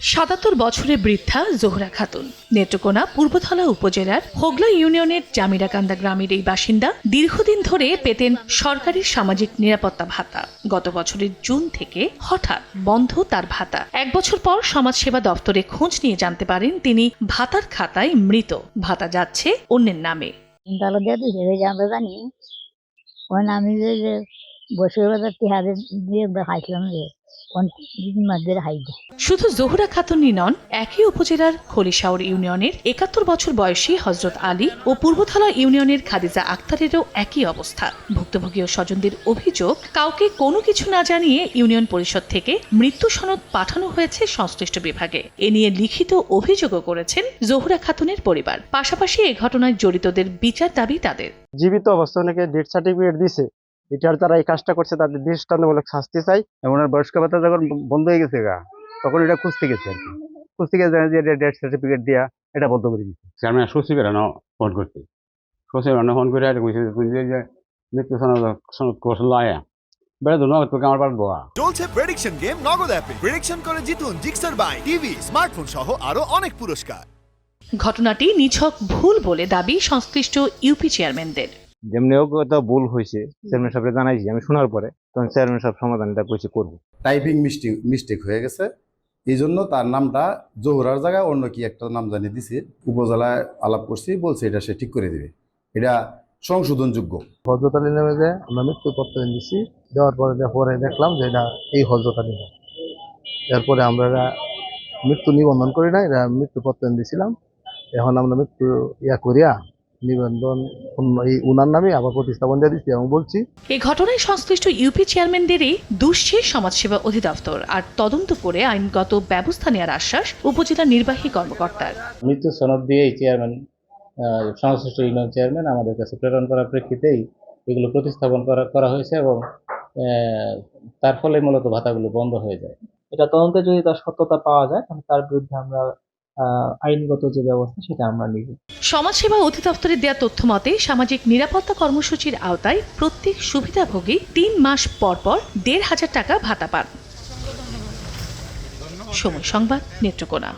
৭৭ বছরের বৃদ্ধা জোহরা খাতুন নেত্রকোনা পূর্বধলা উপজেলার হোগলা ইউনিয়নের জামিরাকান্দা গ্রামের এই বাসিন্দা দীর্ঘদিন ধরে পেতেন সরকারি সামাজিক নিরাপত্তা ভাতা। গত বছরের জুন থেকে হঠাৎ বন্ধ তার ভাতা। ১ বছর পর সমাজসেবা দপ্তরে খোঁজ নিয়ে জানতে পারেন তিনি ভাতার খাতায় মৃত, ভাতা যাচ্ছে অন্যের নামে। জানি আমি বছর দিয়ে খাইছিলাম শুধু জোহরা খাতুনই নন, একই উপজেলার খলিশাউর ইউনিয়নের ৭১ বছর বয়সী হযরত আলী ও পূর্বধলা ইউনিয়নের খাদিজা আক্তারেরও একই অবস্থা। ভুক্তভোগী ও স্বজনদের অভিযোগ, কাউকে কোনো কিছু না জানিয়ে ইউনিয়ন পরিষদ থেকে মৃত্যু সনদ পাঠানো হয়েছে সংশ্লিষ্ট বিভাগে। এ নিয়ে লিখিত অভিযোগও করেছেন জোহরা খাতুনের পরিবার। পাশাপাশি এই ঘটনায় জড়িতদের বিচার দাবি তাদের। জীবিত অবস্থায় অনেকে ডেথ সার্টিফিকেট দিছে, এটার তারা এই কাজটা করছে, তাদের দৃষ্টান্তমূলক শাস্তি চাই। এবং ওনার বয়স্ক ভাতা যখন বন্ধ হয়ে গেছে তখন এটা খুঁজতে গেছে আর কি, খুঁজতে গেছে যে ডেথ সার্টিফিকেট দিয়া এটা বন্ধ করে দিচ্ছে। চেয়ারম্যান সচিবের ফোন করছে, সচিবের ফোন করে যে মৃত্যু সনদ কৌশল আয়া বেড়ে ধন্যবাদ তোকে আমার পাঠ বোয়া। চলছে প্রেডিকশন গেম নগদ অ্যাপে। প্রেডিকশন করে জিতুন জিক্সার বাই টিভি, স্মার্টফোন সহ আরো অনেক পুরস্কার। ঘটনাটি নিছক ভুল বলে দাবি সংশ্লিষ্ট ইউপি চেয়ারম্যানদের। যেমনি হোক তো ভুল হয়েছে, চেয়ারম্যান সাহেবকে জানাইছি আমি শোনার পরে, তখন চেয়ারম্যান সাহেব সমাধানটা কইছে করবো। টাইপিং মিস্টেক হয়ে গেছে, এই জন্য তার নামটা জোহরার জায়গায় অন্য কি একটা নাম জানিয়ে দিছে। উপজেলায় আলাপ করছি, বলছে এটা সে ঠিক করে দিবে, এটা সংশোধনযোগ্য। হযরত আলী নামে যে আমরা মৃত্যুপত্র দিচ্ছি, দেওয়ার পরে দেখলাম যে এটা এই হযরত আলী নাম। এরপরে আমরা মৃত্যু নিবন্ধন করি না, এটা মৃত্যুপত্র দিয়েছিলাম। এখন আমরা মৃত্যু করিয়া নিবন্ধন উনার নামে আবার প্রতিস্থাপন দিয়ে দিচ্ছি এবং বলছি। এই ঘটনায় সংশ্লিষ্ট ইউপি চেয়ারম্যানদেরই দুষছে সমাজসেবা অধিদপ্তর, আর তদন্ত করে আইনগত ব্যবস্থা নেওয়ার আশ্বাস উপজেলা নির্বাহী কর্মকর্তার। মৃত্যু সনদ দিয়ে এই চেয়ারম্যান, সংশ্লিষ্ট ইউনিয়ন চেয়ারম্যান আমাদের কাছে প্রেরণ করার প্রেক্ষিতেই এগুলো প্রতিস্থাপন করা হয়েছে এবং তার ফলে মূলত ভাতাগুলো বন্ধ হয়ে যায়। এটা তদন্তে যদি তার সত্যতা পাওয়া যায় তাহলে তার বিরুদ্ধে আমরা আইনগত যে ব্যবস্থা সেটা আমরা নিব। সমাজসেবা অধিদপ্তরের দেয়া তথ্য মতে সামাজিক নিরাপত্তা কর্মসূচির আওতায় প্রত্যেক সুবিধাভোগী ৩ মাস পর ১,৫০০ টাকা ভাতা পান। সময় সংবাদ, নেত্রকোনা।